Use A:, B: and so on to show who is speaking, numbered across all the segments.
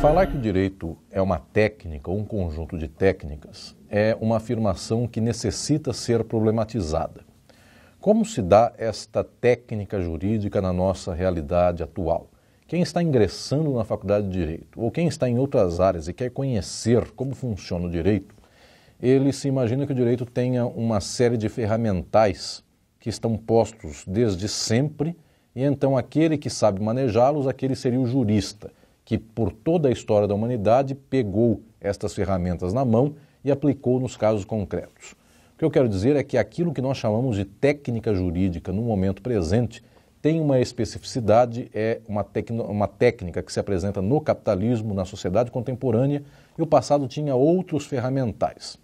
A: Falar que o direito é uma técnica ou um conjunto de técnicas é uma afirmação que necessita ser problematizada. Como se dá esta técnica jurídica na nossa realidade atual? Quem está ingressando na faculdade de Direito ou quem está em outras áreas e quer conhecer como funciona o direito, ele se imagina que o direito tenha uma série de ferramentais que estão postos desde sempre e então aquele que sabe manejá-los, aquele seria o jurista, que por toda a história da humanidade pegou estas ferramentas na mão e aplicou nos casos concretos. O que eu quero dizer é que aquilo que nós chamamos de técnica jurídica no momento presente tem uma especificidade, é uma técnica que se apresenta no capitalismo, na sociedade contemporânea, e o passado tinha outros ferramentais.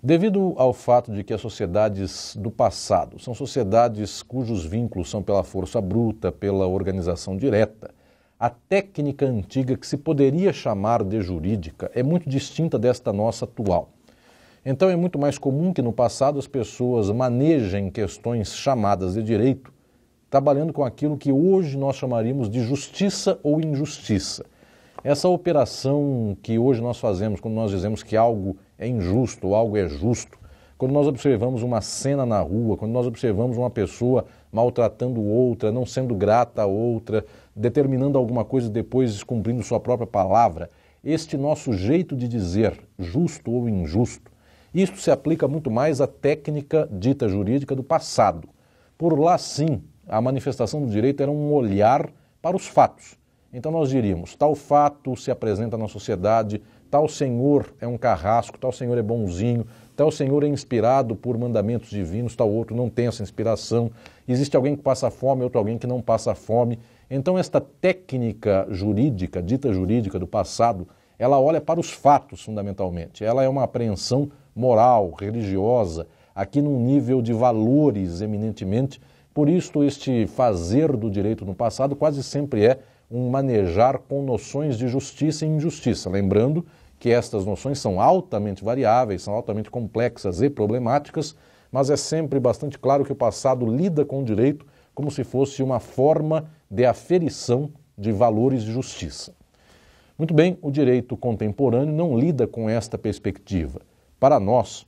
A: Devido ao fato de que as sociedades do passado são sociedades cujos vínculos são pela força bruta, pela organização direta, a técnica antiga que se poderia chamar de jurídica é muito distinta desta nossa atual. Então é muito mais comum que no passado as pessoas manejem questões chamadas de direito, trabalhando com aquilo que hoje nós chamaríamos de justiça ou injustiça. Essa operação que hoje nós fazemos quando nós dizemos que algo é injusto ou algo é justo, quando nós observamos uma cena na rua, quando nós observamos uma pessoa maltratando outra, não sendo grata a outra, determinando alguma coisa e depois descumprindo sua própria palavra, este nosso jeito de dizer justo ou injusto, isto se aplica muito mais à técnica dita jurídica do passado. Por lá, sim, a manifestação do direito era um olhar para os fatos. Então nós diríamos, tal fato se apresenta na sociedade, tal senhor é um carrasco, tal senhor é bonzinho, tal senhor é inspirado por mandamentos divinos, tal outro não tem essa inspiração, existe alguém que passa fome, outro alguém que não passa fome. Então esta técnica jurídica, dita jurídica do passado, ela olha para os fatos fundamentalmente, ela é uma apreensão moral, religiosa, aqui num nível de valores eminentemente, por isso este fazer do direito no passado quase sempre é um manejar com noções de justiça e injustiça, lembrando que estas noções são altamente variáveis, são altamente complexas e problemáticas, mas é sempre bastante claro que o passado lida com o direito como se fosse uma forma de aferição de valores de justiça. Muito bem, o direito contemporâneo não lida com esta perspectiva. Para nós,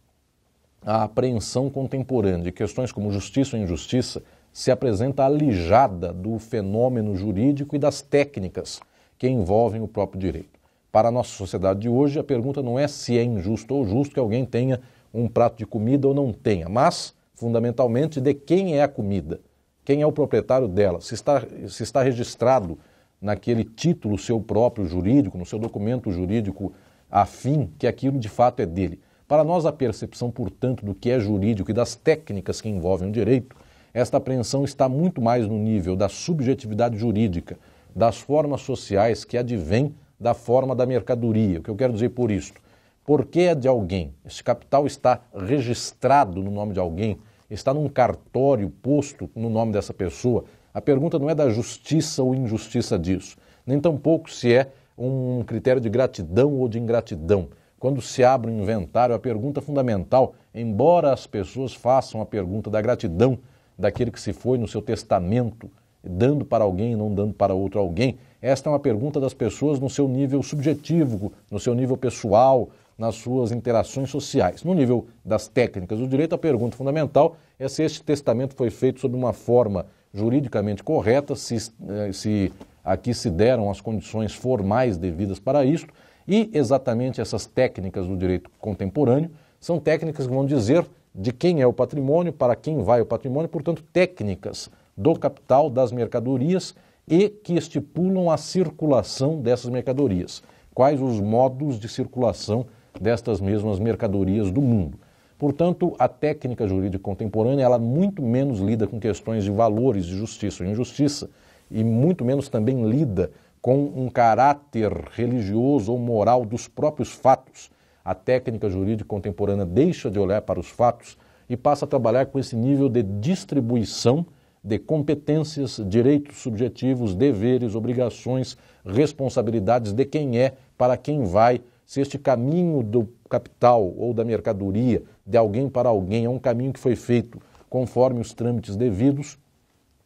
A: a apreensão contemporânea de questões como justiça ou injustiça se apresenta alijada do fenômeno jurídico e das técnicas que envolvem o próprio direito. Para a nossa sociedade de hoje, a pergunta não é se é injusto ou justo que alguém tenha um prato de comida ou não tenha, mas, fundamentalmente, de quem é a comida, quem é o proprietário dela, se está registrado naquele título seu próprio jurídico, no seu documento jurídico afim, que aquilo de fato é dele. Para nós, a percepção, portanto, do que é jurídico e das técnicas que envolvem o direito, esta apreensão está muito mais no nível da subjetividade jurídica, das formas sociais que advêm da forma da mercadoria. O que eu quero dizer por isto? Porque é de alguém, esse capital está registrado no nome de alguém, está num cartório posto no nome dessa pessoa. A pergunta não é da justiça ou injustiça disso, nem tampouco se é um critério de gratidão ou de ingratidão. Quando se abre um inventário, a pergunta fundamental, embora as pessoas façam a pergunta da gratidão daquele que se foi no seu testamento, dando para alguém e não dando para outro alguém, esta é uma pergunta das pessoas no seu nível subjetivo, no seu nível pessoal, nas suas interações sociais. No nível das técnicas do direito, a pergunta fundamental é se este testamento foi feito sob uma forma juridicamente correta, se aqui se deram as condições formais devidas para isto, e exatamente essas técnicas do direito contemporâneo são técnicas que vão dizer de quem é o patrimônio, para quem vai o patrimônio, portanto, técnicas do capital, das mercadorias e que estipulam a circulação dessas mercadorias. Quais os modos de circulação destas mesmas mercadorias do mundo. Portanto, a técnica jurídica contemporânea, ela muito menos lida com questões de valores de justiça ou injustiça e muito menos também lida com um caráter religioso ou moral dos próprios fatos. A técnica jurídica contemporânea deixa de olhar para os fatos e passa a trabalhar com esse nível de distribuição de competências, direitos subjetivos, deveres, obrigações, responsabilidades de quem é, para quem vai, se este caminho do capital ou da mercadoria, de alguém para alguém, é um caminho que foi feito conforme os trâmites devidos,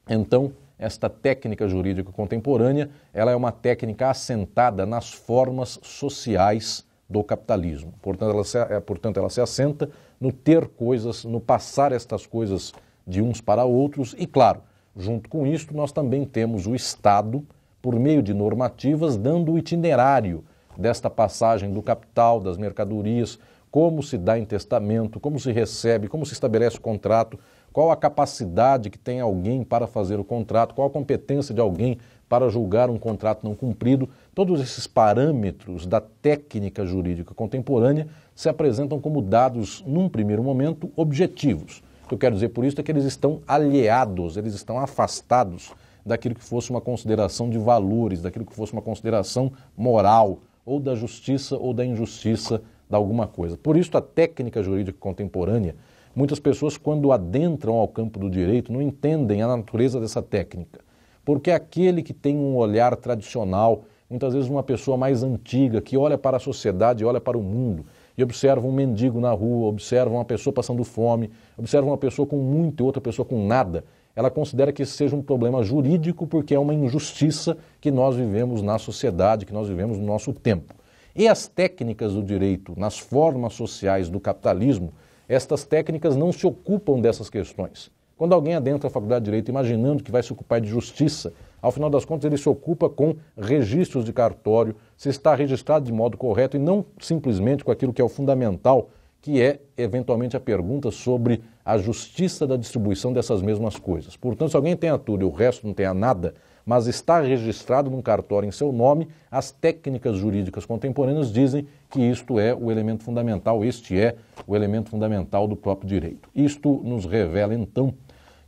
A: então esta técnica jurídica contemporânea, ela é uma técnica assentada nas formas sociais do capitalismo. Portanto, ela se assenta no ter coisas, no passar estas coisas de uns para outros e, claro, junto com isso, nós também temos o Estado, por meio de normativas, dando o itinerário desta passagem do capital, das mercadorias, como se dá em testamento, como se recebe, como se estabelece o contrato, qual a capacidade que tem alguém para fazer o contrato, qual a competência de alguém para julgar um contrato não cumprido. Todos esses parâmetros da técnica jurídica contemporânea se apresentam como dados, num primeiro momento, objetivos. O que eu quero dizer por isso é que eles estão alheados, eles estão afastados daquilo que fosse uma consideração de valores, daquilo que fosse uma consideração moral, ou da justiça ou da injustiça de alguma coisa. Por isso, a técnica jurídica contemporânea, muitas pessoas, quando adentram ao campo do direito, não entendem a natureza dessa técnica. Porque aquele que tem um olhar tradicional, muitas vezes uma pessoa mais antiga, que olha para a sociedade, olha para o mundo, e observa um mendigo na rua, observa uma pessoa passando fome, observa uma pessoa com muito e outra pessoa com nada, ela considera que esse seja um problema jurídico porque é uma injustiça que nós vivemos na sociedade, que nós vivemos no nosso tempo. E as técnicas do direito, nas formas sociais do capitalismo, estas técnicas não se ocupam dessas questões. Quando alguém adentra a faculdade de Direito imaginando que vai se ocupar de justiça, ao final das contas ele se ocupa com registros de cartório, se está registrado de modo correto e não simplesmente com aquilo que é o fundamental, que é, eventualmente, a pergunta sobre a justiça da distribuição dessas mesmas coisas. Portanto, se alguém tenha tudo e o resto não tenha nada, mas está registrado num cartório em seu nome, as técnicas jurídicas contemporâneas dizem que isto é o elemento fundamental, este é o elemento fundamental do próprio direito. Isto nos revela, então,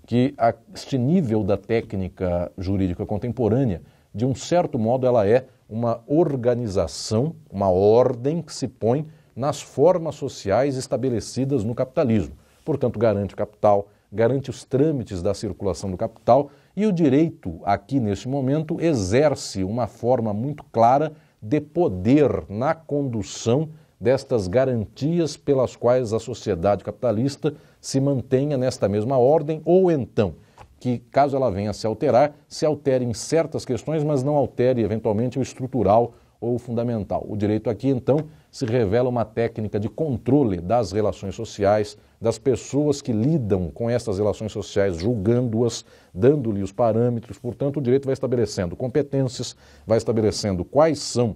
A: que este nível da técnica jurídica contemporânea, de um certo modo, ela é uma organização, uma ordem que se põe nas formas sociais estabelecidas no capitalismo. Portanto, garante o capital, garante os trâmites da circulação do capital e o direito, aqui neste momento, exerce uma forma muito clara de poder na condução destas garantias pelas quais a sociedade capitalista se mantenha nesta mesma ordem, ou então que, caso ela venha a se alterar, se altere em certas questões, mas não altere eventualmente o estrutural ou o fundamental. O direito aqui, então, se revela uma técnica de controle das relações sociais, das pessoas que lidam com essas relações sociais, julgando-as, dando-lhe os parâmetros. Portanto, o direito vai estabelecendo competências, vai estabelecendo quais são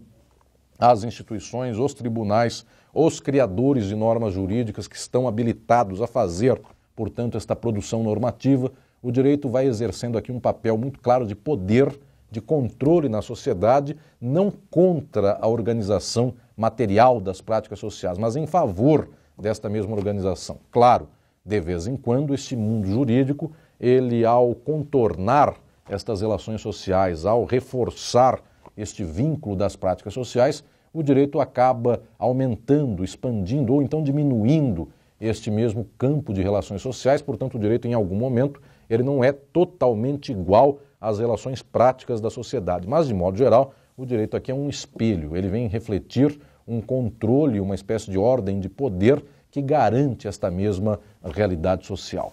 A: as instituições, os tribunais, os criadores de normas jurídicas que estão habilitados a fazer, portanto, esta produção normativa. O direito vai exercendo aqui um papel muito claro de poder, de controle na sociedade, não contra a organização material das práticas sociais, mas em favor desta mesma organização. Claro, de vez em quando, este mundo jurídico, ele, ao contornar estas relações sociais, ao reforçar este vínculo das práticas sociais, o direito acaba aumentando, expandindo ou então diminuindo este mesmo campo de relações sociais. Portanto, o direito, em algum momento, ele não é totalmente igual às relações práticas da sociedade. Mas, de modo geral, o direito aqui é um espelho. Ele vem refletir um controle, uma espécie de ordem de poder que garante esta mesma realidade social.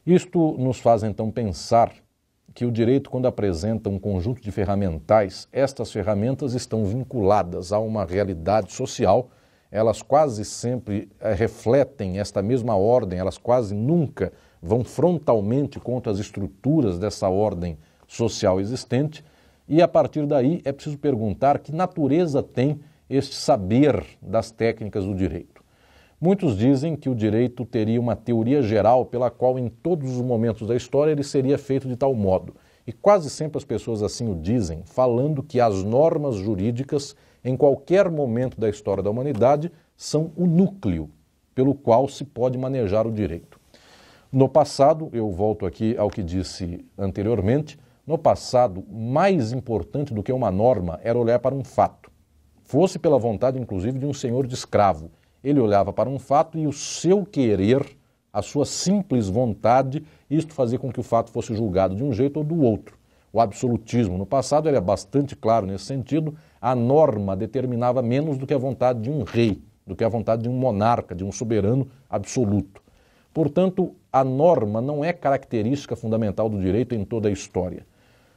A: Isto nos faz, então, pensar que o direito, quando apresenta um conjunto de ferramentais, estas ferramentas estão vinculadas a uma realidade social, elas quase sempre refletem esta mesma ordem, elas quase nunca vão frontalmente contra as estruturas dessa ordem social existente, e a partir daí é preciso perguntar que natureza tem este saber das técnicas do direito. Muitos dizem que o direito teria uma teoria geral pela qual em todos os momentos da história ele seria feito de tal modo. E quase sempre as pessoas assim o dizem, falando que as normas jurídicas, em qualquer momento da história da humanidade, são o núcleo pelo qual se pode manejar o direito. No passado, eu volto aqui ao que disse anteriormente, no passado, mais importante do que uma norma era olhar para um fato. Fosse pela vontade, inclusive, de um senhor de escravo. Ele olhava para um fato e o seu querer, a sua simples vontade, isto fazia com que o fato fosse julgado de um jeito ou do outro. O absolutismo no passado era bastante claro nesse sentido, a norma determinava menos do que a vontade de um rei, do que a vontade de um monarca, de um soberano absoluto. Portanto, a norma não é característica fundamental do direito em toda a história.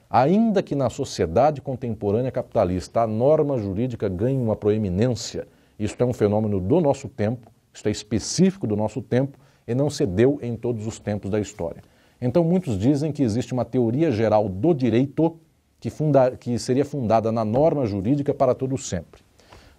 A: Ainda que na sociedade contemporânea capitalista a norma jurídica ganhe uma proeminência, isto é um fenômeno do nosso tempo, isto é específico do nosso tempo e não se deu em todos os tempos da história. Então muitos dizem que existe uma teoria geral do direito que seria fundada na norma jurídica para todo sempre.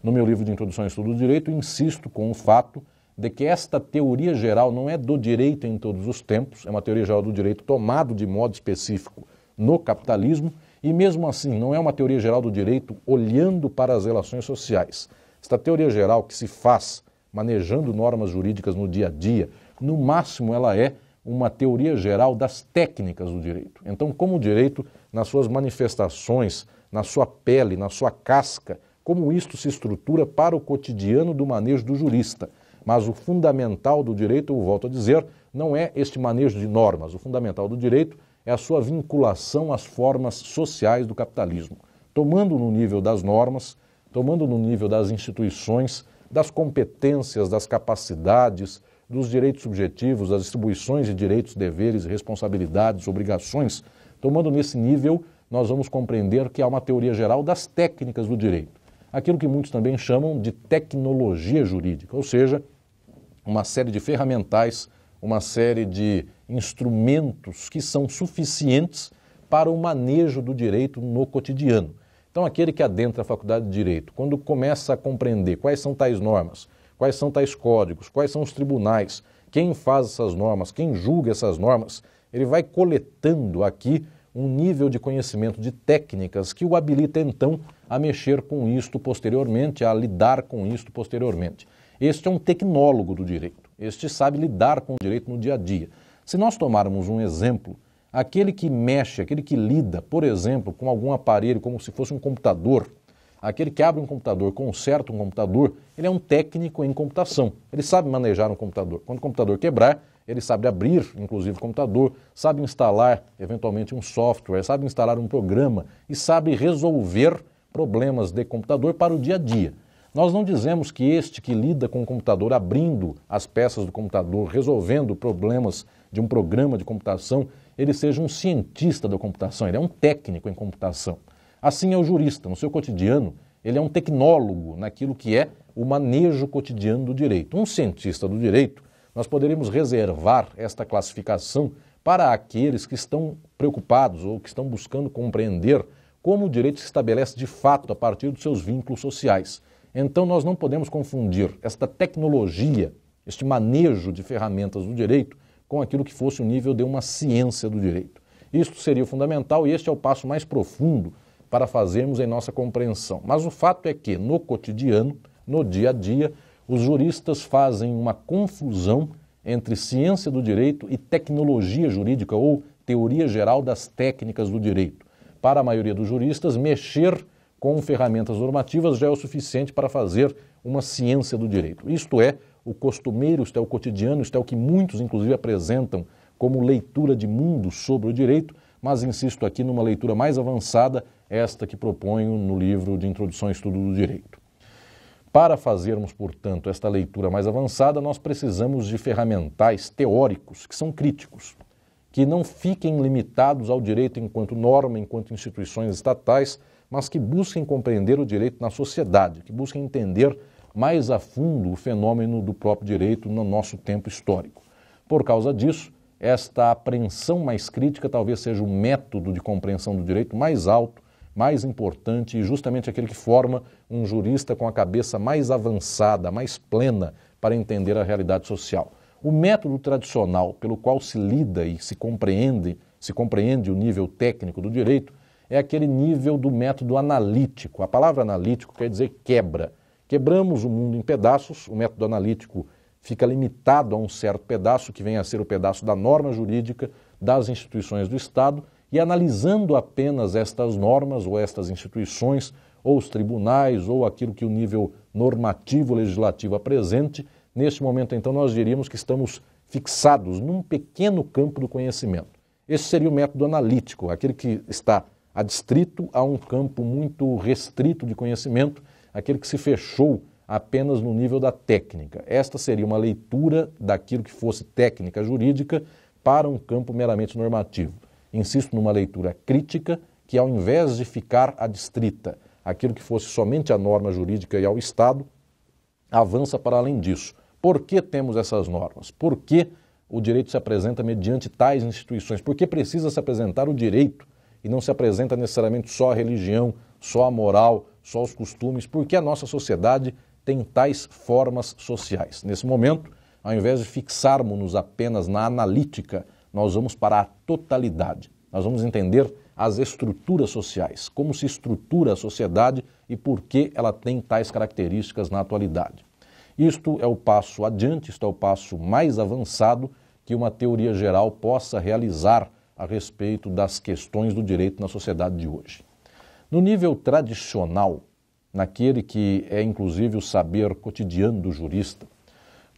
A: No meu livro de Introdução ao Estudo do Direito, insisto com o fato de que esta teoria geral não é do direito em todos os tempos, é uma teoria geral do direito tomado de modo específico no capitalismo, e mesmo assim não é uma teoria geral do direito olhando para as relações sociais. Esta teoria geral que se faz manejando normas jurídicas no dia a dia, no máximo ela é uma teoria geral das técnicas do direito. Então, como o direito, nas suas manifestações, na sua pele, na sua casca, como isto se estrutura para o cotidiano do manejo do jurista. Mas o fundamental do direito, eu volto a dizer, não é este manejo de normas. O fundamental do direito é a sua vinculação às formas sociais do capitalismo, tomando no nível das normas, tomando no nível das instituições, das competências, das capacidades, dos direitos subjetivos, das distribuições de direitos, deveres, responsabilidades, obrigações. Tomando nesse nível, nós vamos compreender que há uma teoria geral das técnicas do direito. Aquilo que muitos também chamam de tecnologia jurídica, ou seja, uma série de ferramentais, uma série de instrumentos que são suficientes para o manejo do direito no cotidiano. Então, aquele que adentra a faculdade de Direito, quando começa a compreender quais são tais normas, quais são tais códigos, quais são os tribunais, quem faz essas normas, quem julga essas normas, ele vai coletando aqui um nível de conhecimento de técnicas que o habilita, então, a mexer com isto posteriormente, a lidar com isto posteriormente. Este é um tecnólogo do direito, este sabe lidar com o direito no dia a dia. Se nós tomarmos um exemplo, aquele que mexe, aquele que lida, por exemplo, com algum aparelho como se fosse um computador, aquele que abre um computador, conserta um computador, ele é um técnico em computação, ele sabe manejar um computador. Quando o computador quebrar, ele sabe abrir, inclusive, o computador, sabe instalar, eventualmente, um software, sabe instalar um programa e sabe resolver problemas de computador para o dia a dia. Nós não dizemos que este que lida com o computador, abrindo as peças do computador, resolvendo problemas de um programa de computação, ele seja um cientista da computação, ele é um técnico em computação. Assim é o jurista, no seu cotidiano, ele é um tecnólogo naquilo que é o manejo cotidiano do direito. Um cientista do direito, nós poderíamos reservar esta classificação para aqueles que estão preocupados ou que estão buscando compreender como o direito se estabelece de fato a partir dos seus vínculos sociais. Então nós não podemos confundir esta tecnologia, este manejo de ferramentas do direito, com aquilo que fosse o nível de uma ciência do direito. Isto seria o fundamental e este é o passo mais profundo para fazermos em nossa compreensão. Mas o fato é que, no cotidiano, no dia a dia, os juristas fazem uma confusão entre ciência do direito e tecnologia jurídica ou teoria geral das técnicas do direito. Para a maioria dos juristas, mexer com ferramentas normativas já é o suficiente para fazer uma ciência do direito. Isto é o costumeiro, isto é o cotidiano, isto é o que muitos, inclusive, apresentam como leitura de mundo sobre o direito, mas insisto aqui numa leitura mais avançada, esta que proponho no livro de Introdução ao Estudo do Direito. Para fazermos, portanto, esta leitura mais avançada, nós precisamos de ferramentais teóricos que são críticos, que não fiquem limitados ao direito enquanto norma, enquanto instituições estatais, mas que busquem compreender o direito na sociedade, que busquem entender mais a fundo o fenômeno do próprio direito no nosso tempo histórico. Por causa disso, esta apreensão mais crítica talvez seja o método de compreensão do direito mais alto, mais importante e justamente aquele que forma um jurista com a cabeça mais avançada, mais plena para entender a realidade social. O método tradicional pelo qual se lida e se compreende o nível técnico do direito é aquele nível do método analítico. A palavra analítico quer dizer quebra. Quebramos o mundo em pedaços, o método analítico fica limitado a um certo pedaço, que vem a ser o pedaço da norma jurídica, das instituições do Estado, e analisando apenas estas normas ou estas instituições, ou os tribunais, ou aquilo que o nível normativo legislativo apresente, neste momento, então, nós diríamos que estamos fixados num pequeno campo do conhecimento. Esse seria o método analítico, aquele que está adstrito a um campo muito restrito de conhecimento, aquele que se fechou apenas no nível da técnica. Esta seria uma leitura daquilo que fosse técnica jurídica para um campo meramente normativo. Insisto numa leitura crítica que, ao invés de ficar adstrita àquilo que fosse somente a norma jurídica e ao Estado, avança para além disso. Por que temos essas normas? Por que o direito se apresenta mediante tais instituições? Por que precisa se apresentar o direito e não se apresenta necessariamente só a religião, só a moral, só os costumes? Por que a nossa sociedade tem tais formas sociais? Nesse momento, ao invés de fixarmos-nos apenas na analítica, nós vamos para a totalidade. Nós vamos entender as estruturas sociais, como se estrutura a sociedade e por que ela tem tais características na atualidade. Isto é o passo adiante, isto é o passo mais avançado que uma teoria geral possa realizar a respeito das questões do direito na sociedade de hoje. No nível tradicional, naquele que é inclusive o saber cotidiano do jurista,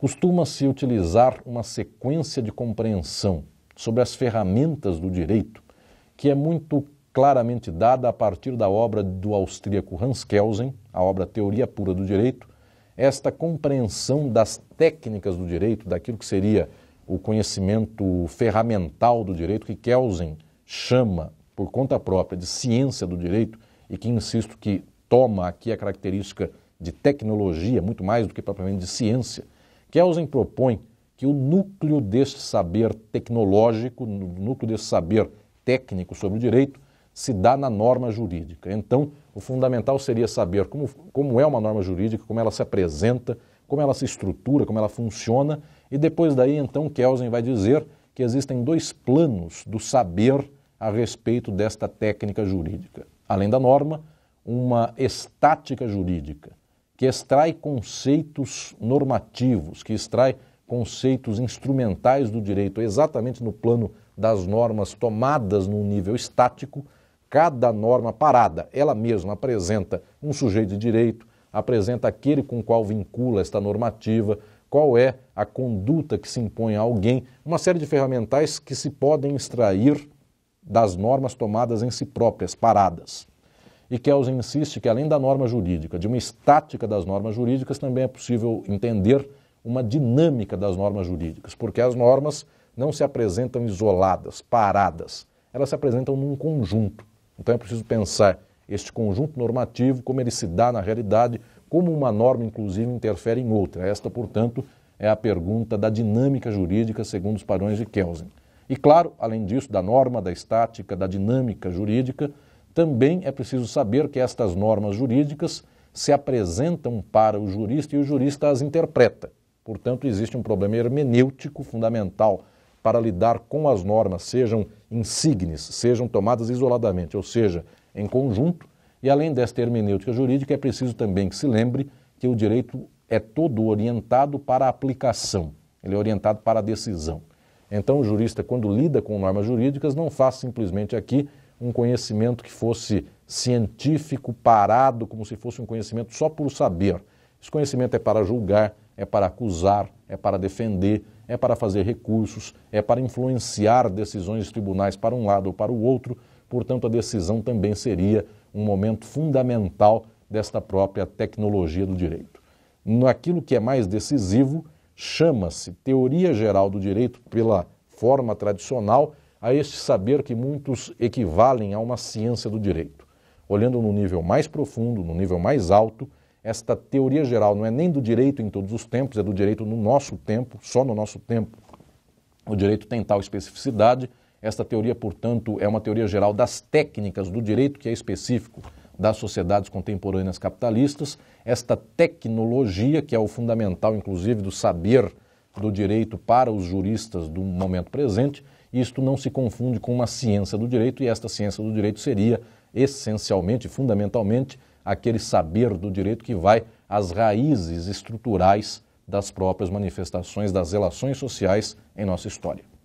A: costuma-se utilizar uma sequência de compreensão sobre as ferramentas do direito que é muito claramente dada a partir da obra do austríaco Hans Kelsen, a obra Teoria Pura do Direito. Esta compreensão das técnicas do direito, daquilo que seria o conhecimento ferramental do direito, que Kelsen chama, por conta própria, de ciência do direito, e que, insisto, que toma aqui a característica de tecnologia, muito mais do que propriamente de ciência. Kelsen propõe que o núcleo deste saber tecnológico, o núcleo desse saber técnico sobre o direito, se dá na norma jurídica. Então, o fundamental seria saber como é uma norma jurídica, como ela se apresenta, como ela se estrutura, como ela funciona, e depois daí, então, Kelsen vai dizer que existem dois planos do saber a respeito desta técnica jurídica. Além da norma, uma estática jurídica, que extrai conceitos normativos, que extrai conceitos instrumentais do direito exatamente no plano das normas tomadas num nível estático. Cada norma parada, ela mesma apresenta um sujeito de direito, apresenta aquele com o qual vincula esta normativa, qual é a conduta que se impõe a alguém, uma série de ferramentais que se podem extrair das normas tomadas em si próprias, paradas. E Kelsen insiste que, além da norma jurídica, de uma estática das normas jurídicas, também é possível entender uma dinâmica das normas jurídicas, porque as normas não se apresentam isoladas, paradas, elas se apresentam num conjunto. Então é preciso pensar este conjunto normativo, como ele se dá na realidade, como uma norma, inclusive, interfere em outra. Esta, portanto, é a pergunta da dinâmica jurídica segundo os padrões de Kelsen. E, claro, além disso, da norma, da estática, da dinâmica jurídica, também é preciso saber que estas normas jurídicas se apresentam para o jurista e o jurista as interpreta. Portanto, existe um problema hermenêutico fundamental para lidar com as normas, sejam insígnes, sejam tomadas isoladamente, ou seja, em conjunto. E além desta hermenêutica jurídica, é preciso também que se lembre que o direito é todo orientado para a aplicação, ele é orientado para a decisão. Então o jurista, quando lida com normas jurídicas, não faz simplesmente aqui um conhecimento que fosse científico, parado, como se fosse um conhecimento só por saber. Esse conhecimento é para julgar, é para acusar, é para defender, é para fazer recursos, é para influenciar decisões de tribunais para um lado ou para o outro. Portanto, a decisão também seria um momento fundamental desta própria tecnologia do direito. Naquilo que é mais decisivo, chama-se teoria geral do direito pela forma tradicional a este saber que muitos equivalem a uma ciência do direito. Olhando no nível mais profundo, no nível mais alto, esta teoria geral não é nem do direito em todos os tempos, é do direito no nosso tempo, só no nosso tempo. O direito tem tal especificidade. Esta teoria, portanto, é uma teoria geral das técnicas do direito, que é específico das sociedades contemporâneas capitalistas. Esta tecnologia, que é o fundamental, inclusive, do saber do direito para os juristas do momento presente, isto não se confunde com uma ciência do direito, e esta ciência do direito seria essencialmente, fundamentalmente, aquele saber do direito que vai às raízes estruturais das próprias manifestações das relações sociais em nossa história.